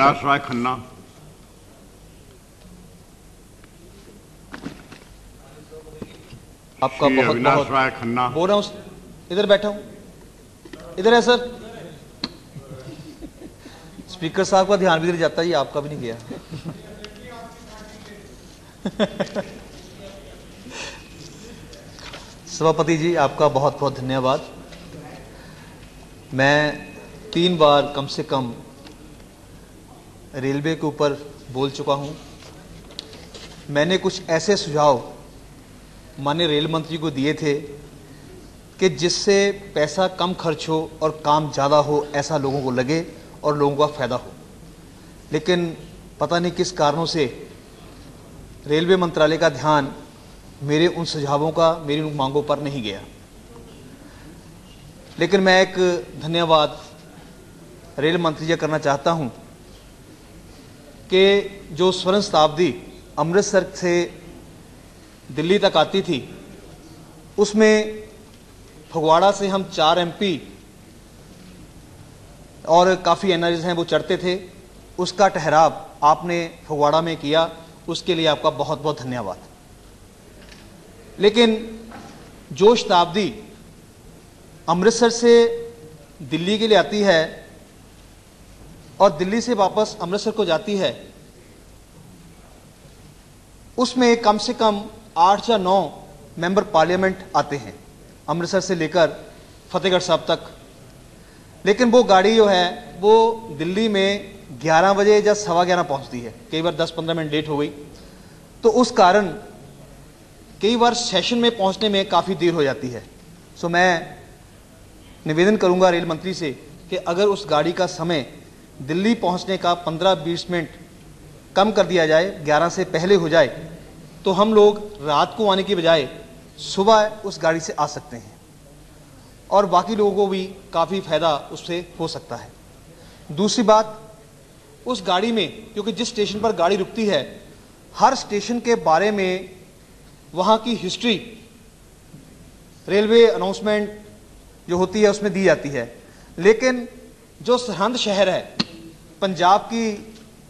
अविनाश राय खन्ना। आपका बहुत अविनाश बहुत राय खन्ना बोल रहा हूँ, इधर बैठा हूँ, इधर है सर। स्पीकर साहब का ध्यान भी इधर जाता है, ये आपका भी नहीं गया। सभापति जी, आपका बहुत बहुत धन्यवाद। मैं 3 बार कम से कम रेलवे के ऊपर बोल चुका हूं। मैंने कुछ ऐसे सुझाव माननीय रेल मंत्री को दिए थे कि जिससे पैसा कम खर्च हो और काम ज़्यादा हो, ऐसा लोगों को लगे और लोगों का फायदा हो। लेकिन पता नहीं किस कारणों से रेलवे मंत्रालय का ध्यान मेरे उन सुझावों का, मेरी उन मांगों पर नहीं गया। लेकिन मैं एक धन्यवाद रेल मंत्री जी करना चाहता हूं कि जो स्वर्ण शताब्दी अमृतसर से दिल्ली तक आती थी, उसमें फगवाड़ा से हम 4 MP और काफ़ी एनआरआईज़ हैं वो चढ़ते थे। उसका ठहराव आपने फगवाड़ा में किया, उसके लिए आपका बहुत बहुत धन्यवाद। लेकिन जो शताब्दी अमृतसर से दिल्ली के लिए आती है और दिल्ली से वापस अमृतसर को जाती है, उसमें कम से कम 8 या 9 मेंबर पार्लियामेंट आते हैं अमृतसर से लेकर फतेहगढ़ साहब तक। लेकिन वो गाड़ी जो है वो दिल्ली में 11 बजे या 11:15 पहुंचती है, कई बार 10-15 मिनट लेट हो गई। तो उस कारण कई बार सेशन में पहुंचने में काफ़ी देर हो जाती है। सो मैं निवेदन करूंगा रेल मंत्री से कि अगर उस गाड़ी का समय दिल्ली पहुंचने का 15-20 मिनट कम कर दिया जाए, 11 से पहले हो जाए, तो हम लोग रात को आने की बजाय सुबह उस गाड़ी से आ सकते हैं और बाकी लोगों को भी काफ़ी फायदा उससे हो सकता है। दूसरी बात, उस गाड़ी में क्योंकि जिस स्टेशन पर गाड़ी रुकती है, हर स्टेशन के बारे में वहाँ की हिस्ट्री रेलवे अनाउंसमेंट जो होती है उसमें दी जाती है। लेकिन जो सरहंद शहर है पंजाब की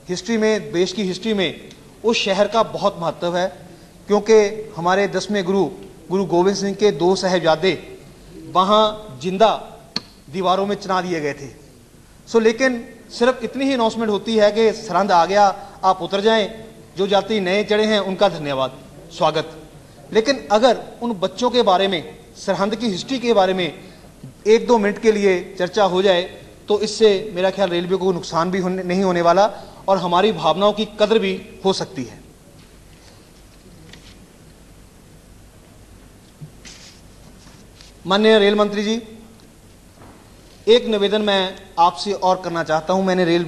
हिस्ट्री में, देश की हिस्ट्री में, उस शहर का बहुत महत्व है, क्योंकि हमारे 10वें गुरु गोविंद सिंह के 2 साहिबजादे वहाँ जिंदा दीवारों में चिना दिए गए थे। लेकिन सिर्फ इतनी ही अनाउंसमेंट होती है कि सरहंद आ गया, आप उतर जाएं, जो यात्री नए चढ़े हैं उनका धन्यवाद, स्वागत। लेकिन अगर उन बच्चों के बारे में, सरहंद की हिस्ट्री के बारे में 1-2 मिनट के लिए चर्चा हो जाए, तो इससे मेरा ख्याल रेलवे को नुकसान भी नहीं होने वाला और हमारी भावनाओं की कदर भी हो सकती है। माननीय रेल मंत्री जी, एक निवेदन मैं आपसे और करना चाहता हूं। मैंने रेल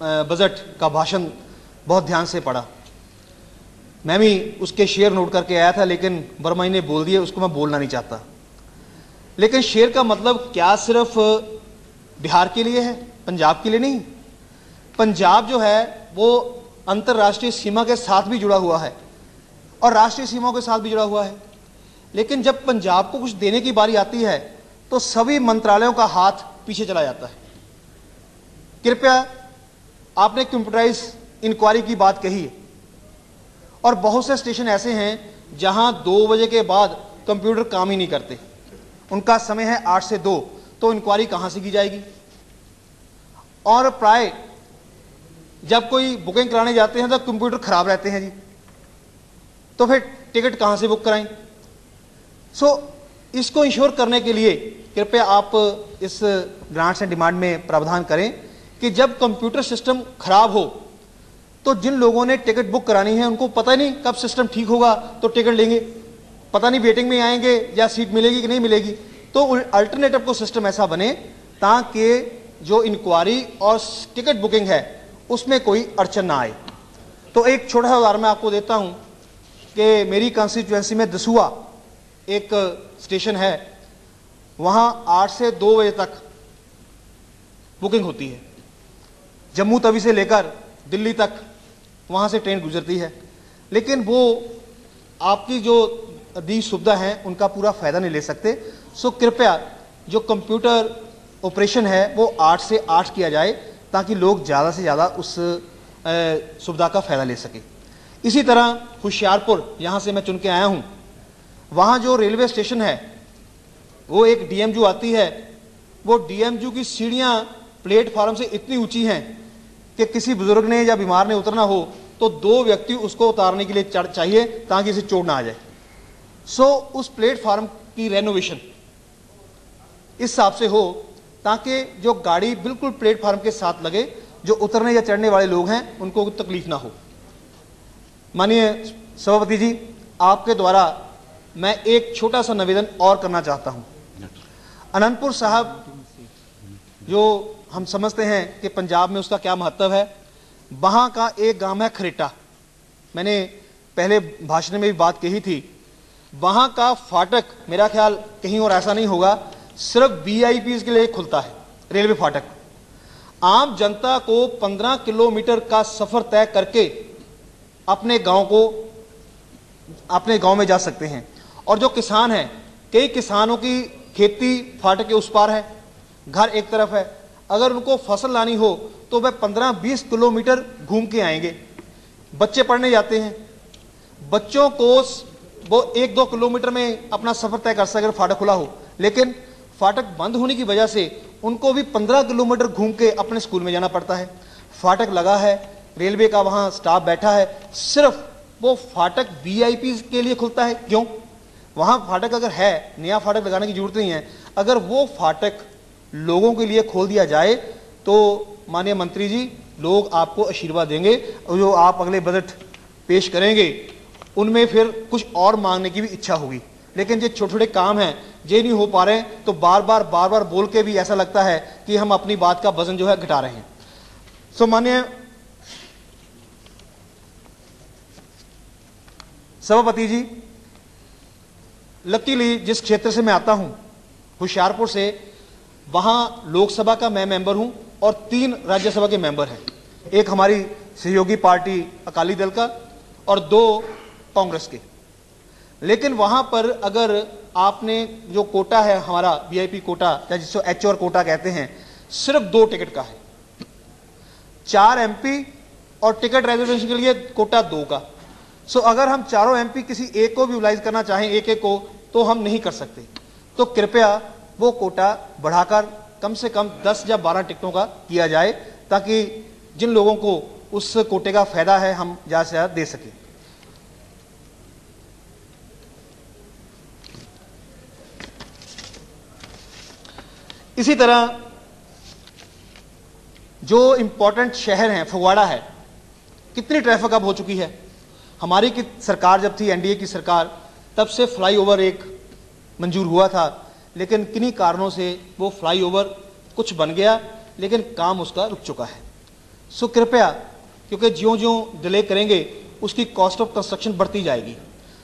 बजट का भाषण बहुत ध्यान से पढ़ा, मैं भी उसके शेयर नोट करके आया था, लेकिन वर्मा जी ने बोल दिए, उसको मैं बोलना नहीं चाहता। लेकिन शेयर का मतलब क्या सिर्फ बिहार के लिए है, पंजाब के लिए नहीं। पंजाब जो है वो अंतर्राष्ट्रीय सीमा के साथ भी जुड़ा हुआ है और राष्ट्रीय सीमाओं के साथ भी जुड़ा हुआ है। लेकिन जब पंजाब को कुछ देने की बारी आती है तो सभी मंत्रालयों का हाथ पीछे चला जाता है। कृपया, आपने कंप्यूटराइज इंक्वायरी की बात कही है और बहुत से स्टेशन ऐसे हैं जहां 2 बजे के बाद कंप्यूटर काम ही नहीं करते, उनका समय है 8 से 2, तो इंक्वायरी कहां से की जाएगी? और प्राय जब कोई बुकिंग कराने जाते हैं तो कंप्यूटर खराब रहते हैं जी, तो फिर टिकट कहां से बुक कराएं? इसको इंश्योर करने के लिए कृपया आप इस ग्रांट्स एंड डिमांड में प्रावधान करें कि जब कंप्यूटर सिस्टम खराब हो तो जिन लोगों ने टिकट बुक करानी है उनको पता ही नहीं कब सिस्टम ठीक होगा तो टिकट लेंगे, पता नहीं वेटिंग में आएंगे या सीट मिलेगी कि नहीं मिलेगी। तो अल्टरनेटिव को सिस्टम ऐसा बने ताकि जो इंक्वायरी और टिकट बुकिंग है उसमें कोई अड़चन ना आए। तो एक छोटा सा उदाहरण मैं आपको देता हूं कि मेरी कॉन्स्टिट्यूएंसी में दसूआ एक स्टेशन है, वहां 8 से 2 बजे तक बुकिंग होती है। जम्मू तवी से लेकर दिल्ली तक वहां से ट्रेन गुजरती है, लेकिन वो आपकी जो दी सुविधा है उनका पूरा फायदा नहीं ले सकते। कृपया जो कंप्यूटर ऑपरेशन है वो 8 से 8 किया जाए, ताकि लोग ज़्यादा से ज़्यादा उस सुविधा का फ़ायदा ले सके। इसी तरह होशियारपुर, यहाँ से मैं चुन के आया हूँ, वहाँ जो रेलवे स्टेशन है वो एक डीएमयू आती है, वो डीएमयू की सीढ़ियाँ प्लेटफार्म से इतनी ऊंची हैं कि किसी बुजुर्ग ने या बीमार ने उतरना हो तो 2 व्यक्ति उसको उतारने के लिए चाहिए ताकि इसे चोट ना आ जाए। सो उस प्लेटफार्म की रेनोवेशन इस हिसाब से हो ताकि जो गाड़ी बिल्कुल प्लेटफार्म के साथ लगे, जो उतरने या चढ़ने वाले लोग हैं उनको कोई तकलीफ ना हो। माननीय सभापति जी, आपके द्वारा मैं एक छोटा सा निवेदन और करना चाहता हूं। अनंतपुर साहब जो हम समझते हैं कि पंजाब में उसका क्या महत्व है, वहां का एक गांव है खरेटा। मैंने पहले भाषण में भी बात कही थी, वहां का फाटक मेरा ख्याल कहीं और ऐसा नहीं होगा, सिर्फ वीआईपीज के लिए खुलता है रेलवे फाटक। आम जनता को 15 किलोमीटर का सफर तय करके अपने गांव में जा सकते हैं। और जो किसान हैं, कई किसानों की खेती फाटक के उस पार है, घर एक तरफ है, अगर उनको फसल लानी हो तो वह 15-20 किलोमीटर घूम के आएंगे। बच्चे पढ़ने जाते हैं, बच्चों को वो 1-2 किलोमीटर में अपना सफर तय कर सके अगर फाटक खुला हो, लेकिन फाटक बंद होने की वजह से उनको भी 15 किलोमीटर घूम के अपने स्कूल में जाना पड़ता है। फाटक लगा है, रेलवे का वहां स्टाफ बैठा है, सिर्फ वो फाटक वीआईपी के लिए खुलता है। क्यों? वहां फाटक अगर है, नया फाटक लगाने की जरूरत नहीं है। अगर वो फाटक लोगों के लिए खोल दिया जाए तो माननीय मंत्री जी, लोग आपको आशीर्वाद देंगे और जो आप अगले बजट पेश करेंगे उनमें फिर कुछ और मांगने की भी इच्छा होगी। लेकिन जो छोटे छोटे काम हैं ये नहीं हो पा रहे हैं, तो बार बार बोल के भी ऐसा लगता है कि हम अपनी बात का वजन जो है घटा रहे हैं। सो माननीय सभापति जी, लकीली जिस क्षेत्र से मैं आता हूं, होशियारपुर से, वहां लोकसभा का मैं मेंबर हूं और 3 राज्यसभा के मेंबर हैं। एक हमारी सहयोगी पार्टी अकाली दल का और 2 कांग्रेस के। लेकिन वहां पर अगर आपने जो कोटा है हमारा वीआईपी कोटा, या जिसको एचओआर कोटा कहते हैं, सिर्फ 2 टिकट का है, 4 एमपी और टिकट रिजर्वेशन के लिए कोटा 2 का। सो अगर हम चारों एमपी किसी एक को भी यूटिलाइज करना चाहें, एक को, तो हम नहीं कर सकते। तो कृपया वो कोटा बढ़ाकर कम से कम 10 या 12 टिकटों का किया जाए, ताकि जिन लोगों को उस कोटे का फायदा है हम ज्यादा से ज्यादा दे सकें। इसी तरह जो इंपॉर्टेंट शहर हैं, फगवाड़ा है, कितनी ट्रैफिक अब हो चुकी है। हमारी की सरकार जब थी, एनडीए की सरकार, तब से फ्लाईओवर एक मंजूर हुआ था, लेकिन किन्हीं कारणों से वो फ्लाईओवर कुछ बन गया लेकिन काम उसका रुक चुका है। सो कृपया, क्योंकि ज्यों-ज्यों डिले करेंगे उसकी कॉस्ट ऑफ कंस्ट्रक्शन बढ़ती जाएगी,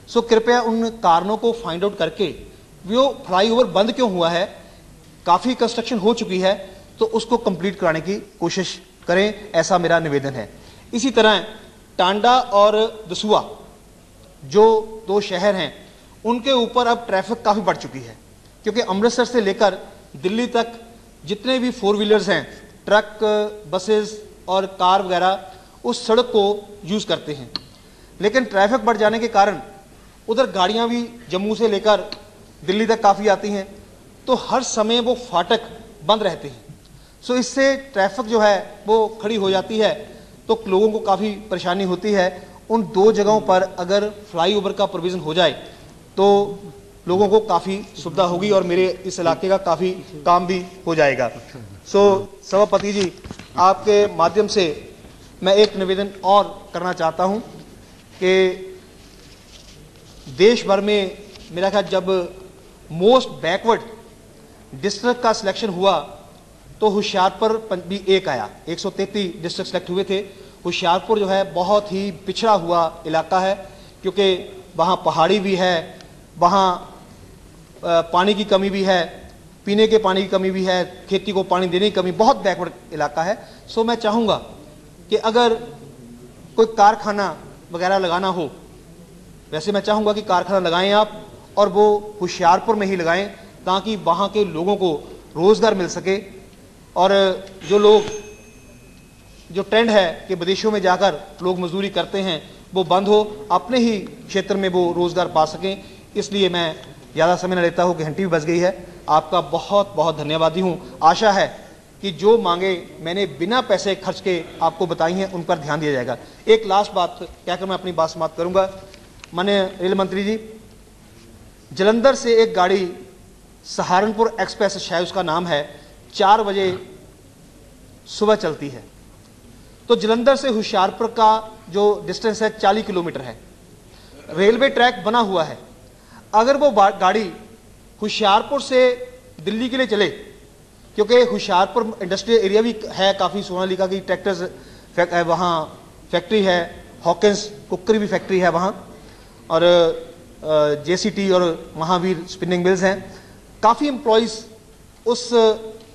सो कृपया उन कारणों को फाइंड आउट करके वो फ्लाईओवर बंद क्यों हुआ है, काफ़ी कंस्ट्रक्शन हो चुकी है तो उसको कंप्लीट कराने की कोशिश करें, ऐसा मेरा निवेदन है। इसी तरह टांडा और दसूहा जो 2 शहर हैं, उनके ऊपर अब ट्रैफिक काफ़ी बढ़ चुकी है, क्योंकि अमृतसर से लेकर दिल्ली तक जितने भी 4 व्हीलर्स हैं, ट्रक, बसेस और कार वगैरह, उस सड़क को यूज़ करते हैं। लेकिन ट्रैफिक बढ़ जाने के कारण उधर गाड़ियाँ भी जम्मू से लेकर दिल्ली तक काफ़ी आती हैं, तो हर समय वो फाटक बंद रहते हैं। सो इससे ट्रैफिक जो है वो खड़ी हो जाती है, तो लोगों को काफ़ी परेशानी होती है। उन 2 जगहों पर अगर फ्लाईओवर का प्रोविज़न हो जाए तो लोगों को काफ़ी सुविधा होगी और मेरे इस इलाके का काफ़ी काम भी हो जाएगा। सो सभापति जी, आपके माध्यम से मैं एक निवेदन और करना चाहता हूं कि देश भर में मेरा ख्याल जब मोस्ट बैकवर्ड डिस्ट्रिक्ट का सिलेक्शन हुआ तो होशियारपुर भी एक आया। 133 डिस्ट्रिक्ट सेलेक्ट हुए थे। होशियारपुर जो है बहुत ही पिछड़ा हुआ इलाका है, क्योंकि वहाँ पहाड़ी भी है, वहाँ पानी की कमी भी है, पीने के पानी की कमी भी है, खेती को पानी देने की कमी, बहुत बैकवर्ड इलाका है। सो मैं चाहूँगा कि अगर कोई कारखाना वगैरह लगाना हो, वैसे मैं चाहूँगा कि कारखाना लगाएं आप, और वो होशियारपुर में ही लगाएं, ताकि वहाँ के लोगों को रोज़गार मिल सके। और जो लोग जो ट्रेंड है कि विदेशों में जाकर लोग मजदूरी करते हैं वो बंद हो, अपने ही क्षेत्र में वो रोजगार पा सकें। इसलिए मैं ज़्यादा समय न लेता हूँ कि घंटी भी बज गई है। आपका बहुत बहुत धन्यवादी हूँ। आशा है कि जो मांगे मैंने बिना पैसे खर्च के आपको बताई हैं उन पर ध्यान दिया जाएगा। एक लास्ट बात कहकर मैं अपनी बात समाप्त करूंगा। माननीय रेल मंत्री जी, जलंधर से एक गाड़ी सहारनपुर एक्सप्रेस, शायद उसका नाम है, 4 बजे सुबह चलती है। तो जलंधर से होशियारपुर का जो डिस्टेंस है 40 किलोमीटर है। रेलवे ट्रैक बना हुआ है। अगर वो गाड़ी होशियारपुर से दिल्ली के लिए चले, क्योंकि होशियारपुर इंडस्ट्रियल एरिया भी है काफ़ी, सोनालिका की ट्रैक्टर्स वहाँ फैक्ट्री है, हॉकिंस कुकरी भी फैक्ट्री है वहाँ, और जेसीटी और महावीर स्पिनिंग मिल्स हैं। काफ़ी एम्प्लॉयज़ उस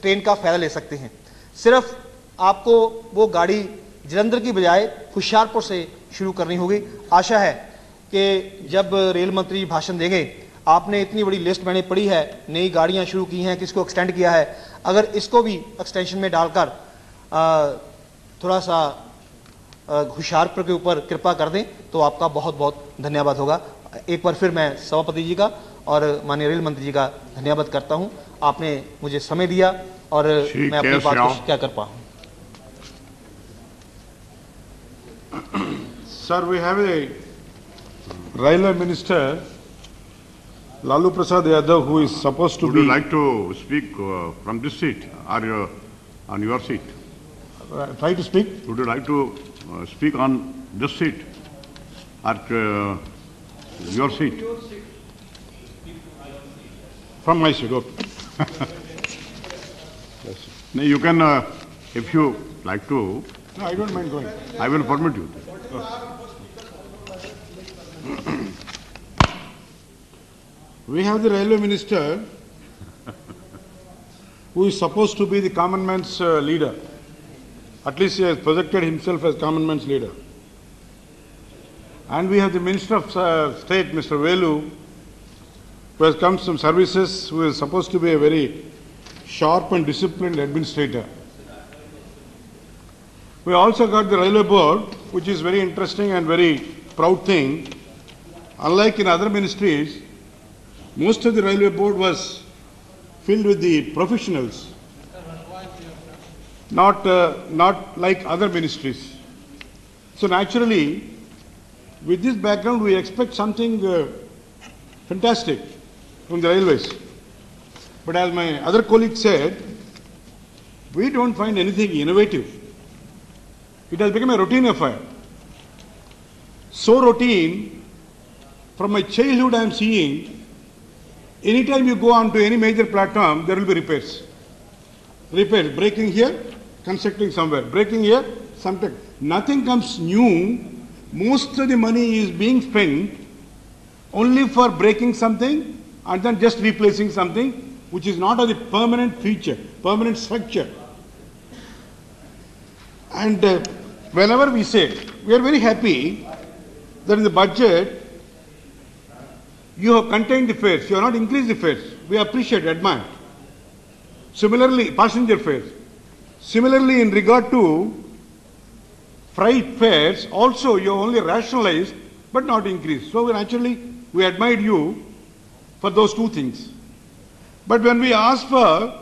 ट्रेन का फ़ायदा ले सकते हैं। सिर्फ आपको वो गाड़ी जलंधर की बजाय होशियारपुर से शुरू करनी होगी। आशा है कि जब रेल मंत्री भाषण देंगे, आपने इतनी बड़ी लिस्ट मैंने पढ़ी है, नई गाड़ियां शुरू की हैं, किसको एक्सटेंड किया है, अगर इसको भी एक्सटेंशन में डालकर थोड़ा सा होशियारपुर के ऊपर कृपा कर दें तो आपका बहुत बहुत धन्यवाद होगा। एक बार फिर मैं सभापति जी का और माननीय रेल मंत्री जी का धन्यवाद करता हूं। आपने मुझे समय दिया और मैं अपनी बात को क्या कर पाऊँ। Sir, we have a Railway Minister, Lalu Prasad Yadav, who is supposed to Would be... you like to speak from this seat or on your seat? Try to speak. Would you like to speak on this seat or your seat? From my seat, okay. Yes. No, you can, if you like to. No, I don't mind going. I will permit you. We have the Railway Minister who is supposed to be the common man's leader. At least he has projected himself as common man's leader. And we have the Minister of State, Mr. Velu, who has come from services, who is supposed to be a very sharp and disciplined administrator. We also got the Railway Board, which is very interesting and very proud thing. Unlike in other ministries, most of the Railway Board was filled with the professionals, not like other ministries. So naturally, with this background, we expect something fantastic from the railways. But as my other colleague said, we don't find anything innovative. It has become a routine affair. So routine, from my childhood I am seeing, anytime you go on to any major platform, there will be repairs. Repairs, breaking here, constructing somewhere, breaking here, something. Nothing comes new. Most of the money is being spent only for breaking something and then just replacing something which is not a permanent feature, permanent structure. And whenever we say, we are very happy that in the budget you have contained the fares, you have not increased the fares. We appreciate, admire. Similarly, passenger fares. Similarly, in regard to freight fares, also you have only rationalized but not increased. So naturally, we admired you for those two things. But when we ask for